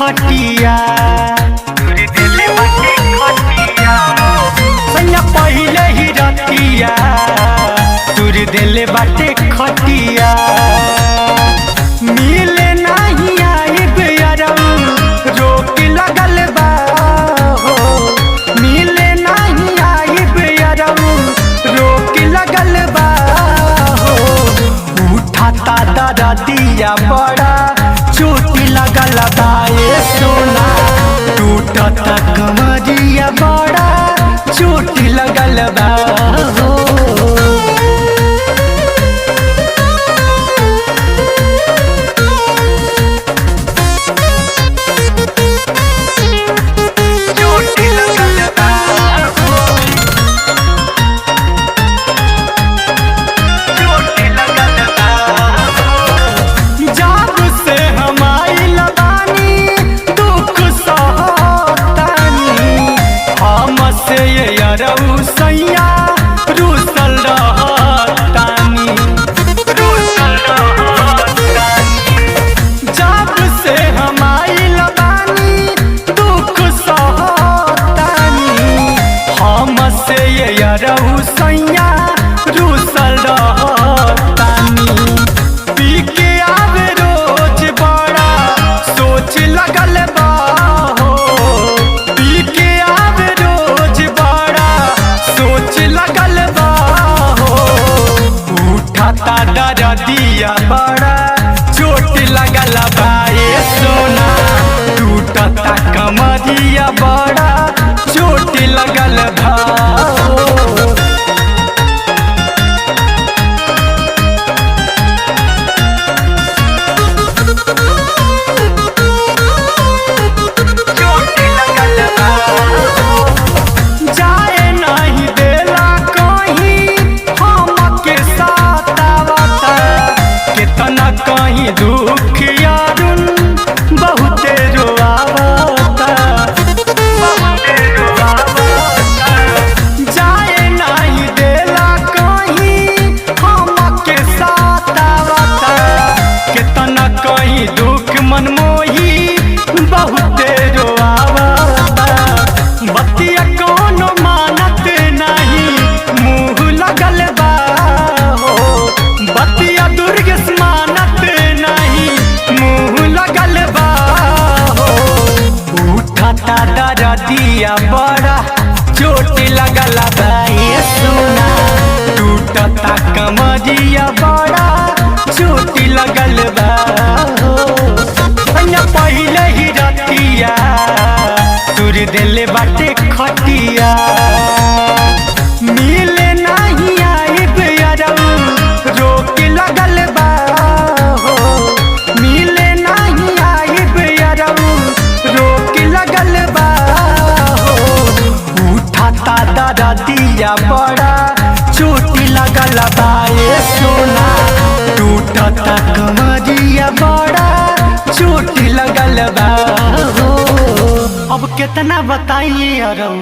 खटिया सैया पहिले ही रतिया तुर दिल बाटे खटिया मिले नहीं आइब यारऊ रोक लगल बा हो मिले नहीं आइब यारऊ रोक लगल बा हो उठाता दरदिया बड़ा चोट लगल बा ये सोना टूटता कमरिया बड़ा चोट लगल बा हो सैया रूसल रहतानी जब से हम आइल बानी दुख सहतानी हम से यारऊ सैया रूसल रहतानी पी के आवे रोज बड़ा सोच लगल बा हो पी के आवे रोज बड़ा सोच लगल बा हो उठाता दरदिया बड़ा चोट लगल बा ये सोना टूटता कमरिया बड़ा चोट लगल बा हो कहीं दुख यारुन बहुते रोआवता जाए नहीं देला कहीं हमके साथ आवता कितना कहीं दुख मनमोही बहुते रोआवता बतिया कोनो मानत नहीं मुँह लगल बा हो बतिया दुर्ग दरदिया बड़ा चोट लगल बा ये सोना टूटता कमरिया बड़ा चोट लगल बा हो पहिले ही रतिया तुर दिल बाटे खटिया मिले नहीं आइब यारऊ रोक लगल बा हो मिले नहीं आइब यारऊ रोक लगल बा उठाता दरदिया बड़ा चोट लगल बा ये सोना टूटता कमरिया बड़ा चोट लगल बा हो अब कितना बताइए यारऊ।